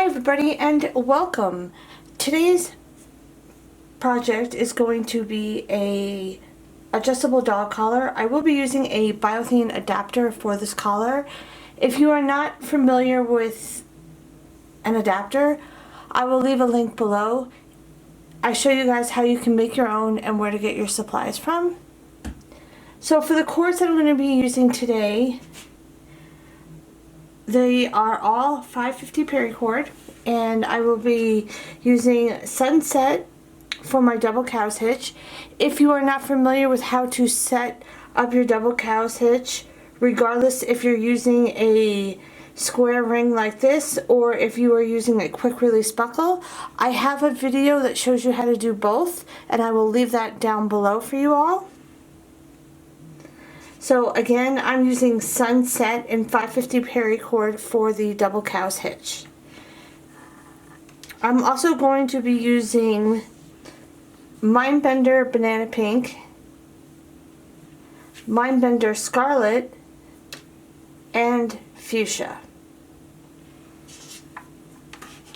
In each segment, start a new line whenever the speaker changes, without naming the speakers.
Hi everybody and welcome. Today's project is going to be a adjustable dog collar. I will be using a Thane adapter for this collar. If you are not familiar with an adapter, I will leave a link below. I show you guys how you can make your own and where to get your supplies from. So for the cords that I'm going to be using today, they are all 550 paracord, and I will be using Sunset for my double cow's hitch. If you are not familiar with how to set up your double cow's hitch, regardless if you're using a square ring like this or if you are using a quick release buckle, I have a video that shows you how to do both, and I will leave that down below for you all. So again, I'm using Sunset in 550 paracord for the double cow's hitch. I'm also going to be using Mindbender Banana Pink, Mindbender Scarlet, and Fuchsia.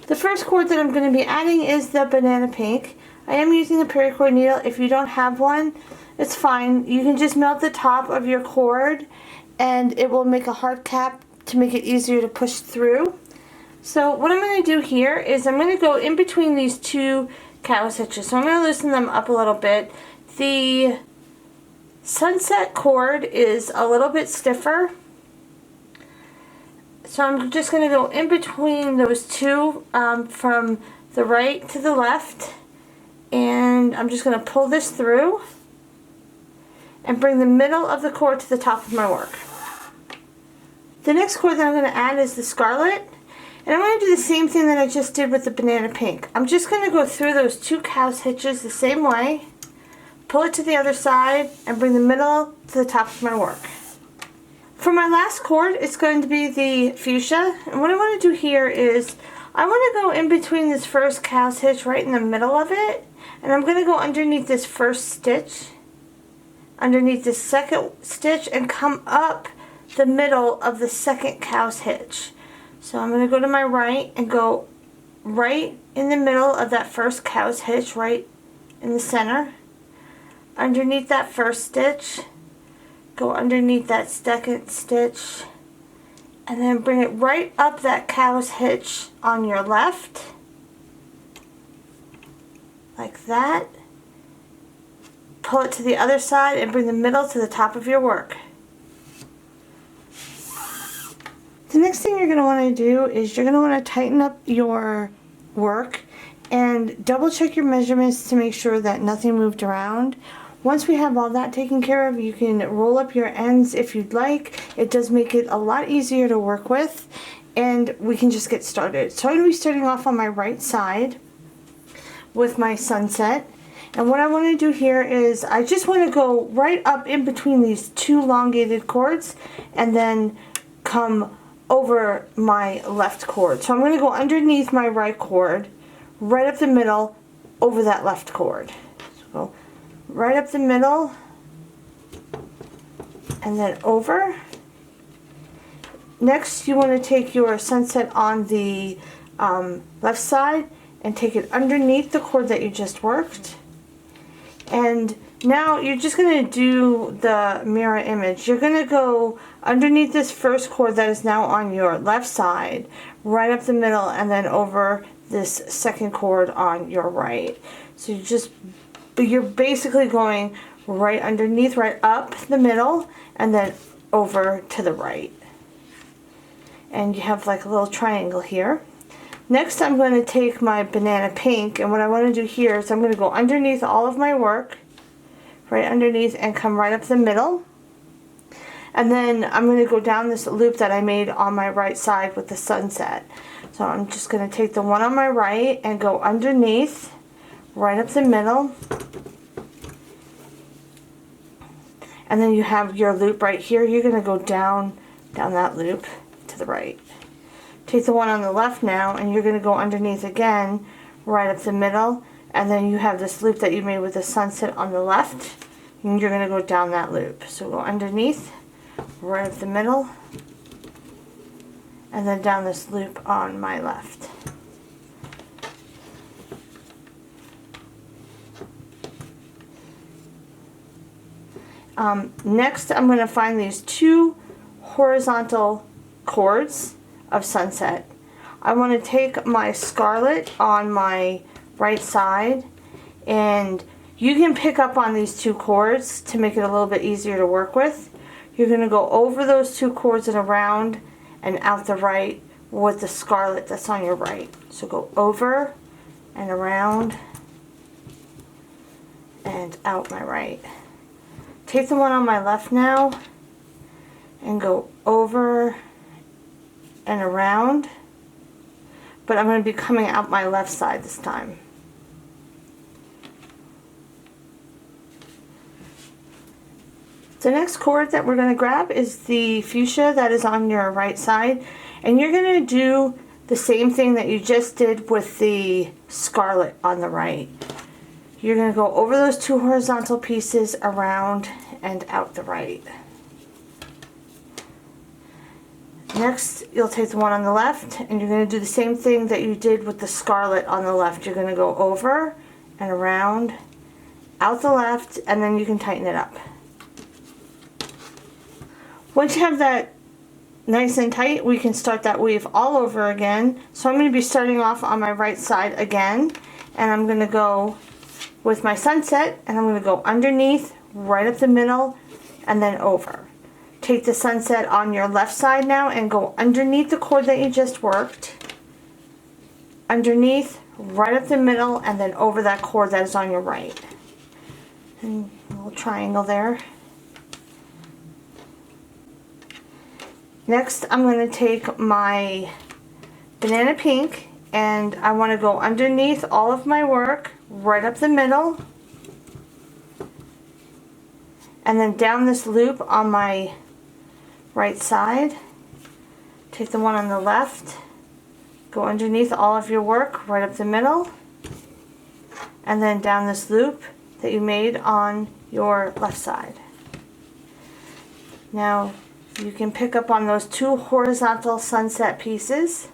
The first cord that I'm going to be adding is the Banana Pink. I am using a paracord needle. If you don't have one, it's fine. You can just melt the top of your cord and it will make a hard cap to make it easier to push through. So what I'm going to do here is I'm going to go in between these two cow's hitches. So I'm going to loosen them up a little bit. The Sunset cord is a little bit stiffer, so I'm just going to go in between those two from the right to the left, and I'm just going to pull this through and bring the middle of the cord to the top of my work. The next cord that I'm going to add is the Scarlet, and I'm going to do the same thing that I just did with the Banana Pink. I'm just going to go through those two cow's hitches the same way, pull it to the other side, and bring the middle to the top of my work. For my last cord, it's going to be the Fuchsia, and what I want to do here is I want to go in between this first cow's hitch right in the middle of it, and I'm going to go underneath this first stitch, underneath the second stitch, and come up the middle of the second cow's hitch. So I'm going to go to my right and go right in the middle of that first cow's hitch, right in the center, underneath that first stitch, go underneath that second stitch, and then bring it right up that cow's hitch on your left, like that. Pull it to the other side and bring the middle to the top of your work. The next thing you're going to want to do is you're going to want to tighten up your work and double check your measurements to make sure that nothing moved around. Once we have all that taken care of, you can roll up your ends if you'd like. It does make it a lot easier to work with, and we can just get started. So I'm going to be starting off on my right side with my Sunset. And what I want to do here is I just want to go right up in between these two elongated cords and then come over my left cord. So I'm going to go underneath my right cord, right up the middle, over that left cord. So right up the middle and then over. Next, you want to take your Sunset on the left side and take it underneath the cord that you just worked. And now you're just going to do the mirror image. You're going to go underneath this first cord that is now on your left side, right up the middle, and then over this second cord on your right. So you're basically going right underneath, right up the middle, and then over to the right. And you have like a little triangle here. Next, I'm going to take my Banana Pink, and what I want to do here is I'm going to go underneath all of my work, right underneath, and come right up the middle. And then I'm going to go down this loop that I made on my right side with the Sunset. So I'm just going to take the one on my right and go underneath, right up the middle. And then you have your loop right here. You're going to go down that loop to the right. Take the one on the left now, and you're going to go underneath again, right up the middle, and then you have this loop that you made with the Sunset on the left, and you're going to go down that loop. So go underneath, right up the middle, and then down this loop on my left. Next, I'm going to find these 2 horizontal cords of sunset. I want to take my Scarlet on my right side, and you can pick up on these 2 cords to make it a little bit easier to work with. You're going to go over those 2 cords and around and out the right with the Scarlet that's on your right. So go over and around and out my right. Take the one on my left now and go over and around, but I'm going to be coming out my left side this time. The next cord that we're going to grab is the fuchsia that is on your right side, and you're going to do the same thing that you just did with the Scarlet on the right. You're going to go over those 2 horizontal pieces, around and out the right. Next, you'll take the one on the left, and you're going to do the same thing that you did with the Scarlet on the left. You're going to go over and around, out the left, and then you can tighten it up. Once you have that nice and tight, we can start that weave all over again. So I'm going to be starting off on my right side again, and I'm going to go with my sunset, and I'm going to go underneath, right up the middle, and then over. Take the sunset on your left side now and go underneath the cord that you just worked, underneath, right up the middle, and then over that cord that is on your right. And a little triangle there. Next, I'm going to take my banana pink, and I want to go underneath all of my work, right up the middle, and then down this loop on my right side. Take the one on the left, go underneath all of your work, right up the middle, and then down this loop that you made on your left side. Now, you can pick up on those 2 horizontal sunset pieces.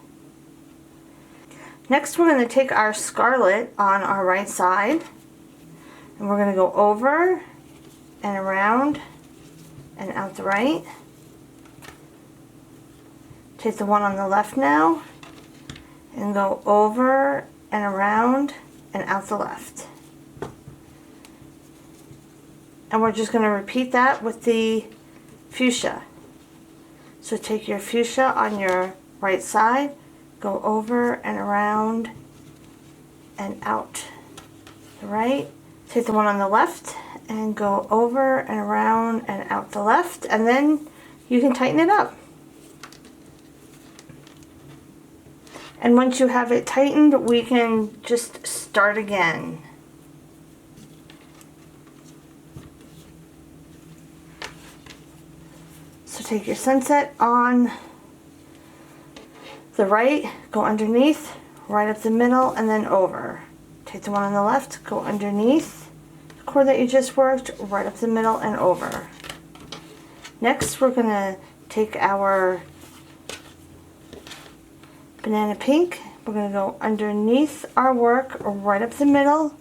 Next, we're going to take our Scarlet on our right side, and we're going to go over and around and out the right. Take the one on the left now and go over and around and out the left. And we're just going to repeat that with the fuchsia. So take your fuchsia on your right side, go over and around and out the right. Take the one on the left and go over and around and out the left, and then you can tighten it up. And once you have it tightened, we can just start again. So take your sunset on the right, go underneath, right up the middle, and then over. Take the one on the left, go underneath the cord that you just worked, right up the middle and over. Next, we're going to take our banana pink. We're going to go underneath our work, right up the middle,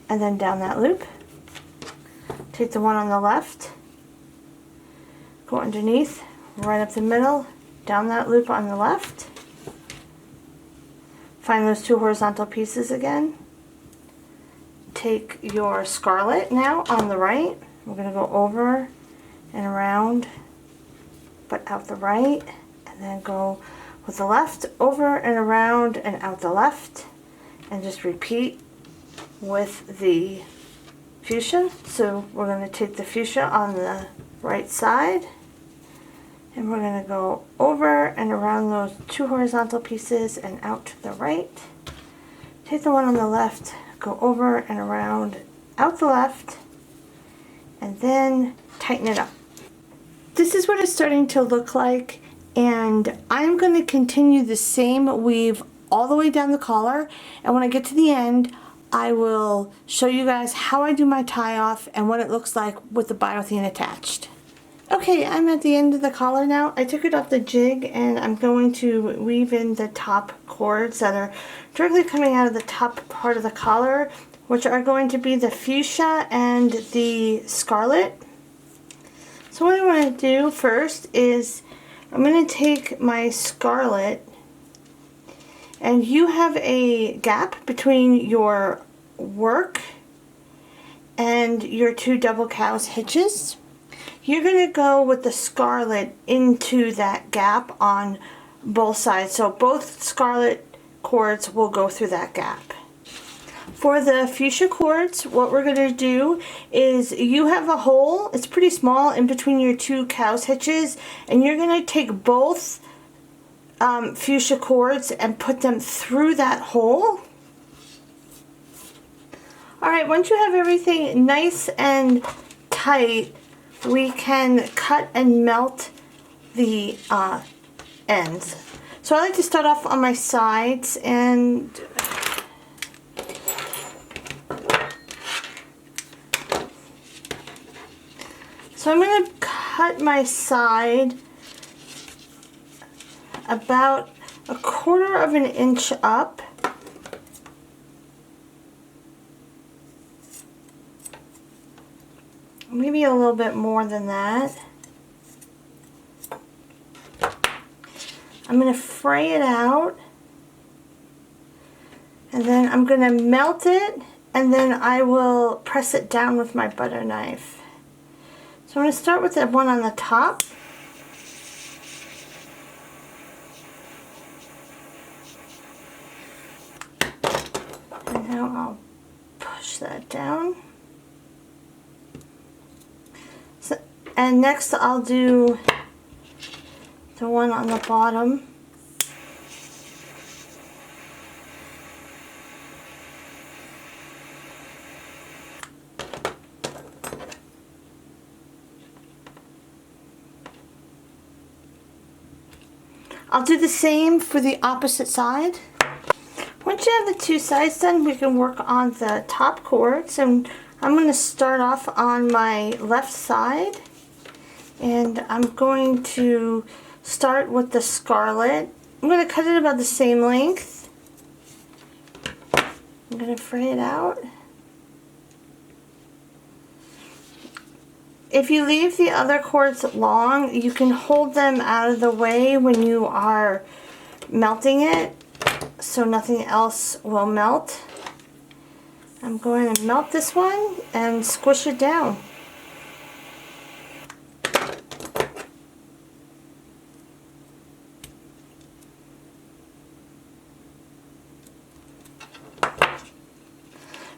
and then down that loop. Take the one on the left, go underneath, right up the middle, down that loop on the left. Find those 2 horizontal pieces again. Take your Scarlet now on the right. We're going to go over and around, but out the right, and then go with the left, over and around and out the left, and just repeat with the fuchsia. So we're going to take the fuchsia on the right side, and we're going to go over and around those 2 horizontal pieces and out to the right. Take the one on the left, go over and around, out the left, and then tighten it up. This is what it's starting to look like, and I'm going to continue the same weave all the way down the collar, and when I get to the end, I will show you guys how I do my tie off and what it looks like with the biothane attached. Okay, I'm at the end of the collar now. I took it off the jig, and I'm going to weave in the top cords that are directly coming out of the top part of the collar which are going to be the Fuchsia and the Scarlet. So what I want to do first is I'm going to take my Scarlet, and you have a gap between your work and your two double cows hitches. You're going to go with the Scarlet into that gap on both sides. So both Scarlet cords will go through that gap. For the Fuchsia cords, what we're going to do is you have a hole, it's pretty small, in between your two cows hitches, and you're going to take both Fuchsia cords and put them through that hole. Alright, once you have everything nice and tight, we can cut and melt the ends. So I like to start off on my sides, and so I'm going to cut my side about 1/4 of an inch up. Maybe a little bit more than that. I'm going to fray it out, and then I'm going to melt it, and then I will press it down with my butter knife. So I'm going to start with the one on the top. And now I'll push that down. So, and next I'll do the one on the bottom. I'll do the same for the opposite side. Once you have the two sides done, we can work on the top cords, and I'm going to start off on my left side, and I'm going to start with the Scarlet. I'm going to cut it about the same length. I'm going to fray it out. If you leave the other cords long, you can hold them out of the way when you are melting it, so nothing else will melt. I'm going to melt this one and squish it down.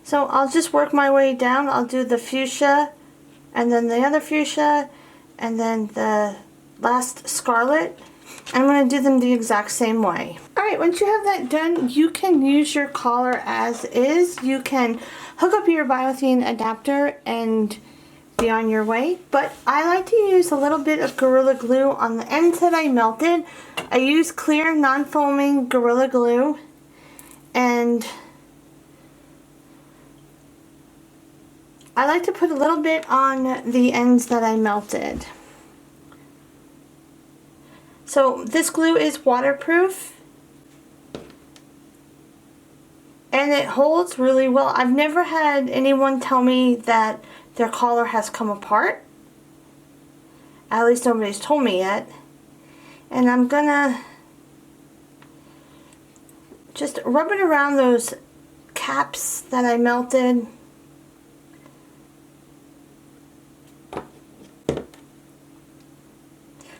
So I'll just work my way down. I'll do the Fuchsia, and then the other Fuchsia, and then the last Scarlet. I'm going to do them the exact same way. Alright, once you have that done, you can use your collar as is. You can hook up your Thane Adapter and be on your way. But I like to use a little bit of Gorilla Glue on the ends that I melted. I use clear, non-foaming Gorilla Glue. And I like to put a little bit on the ends that I melted. So this glue is waterproof, and it holds really well. I've never had anyone tell me that their collar has come apart. At least nobody's told me yet. And I'm gonna just rub it around those caps that I melted.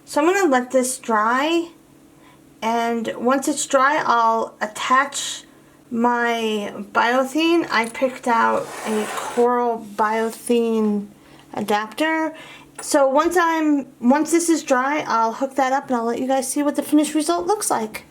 So I'm going to let this dry, and once it's dry, I'll attach my Thane. I picked out a coral Thane adapter. So once this is dry, I'll hook that up and I'll let you guys see what the finished result looks like.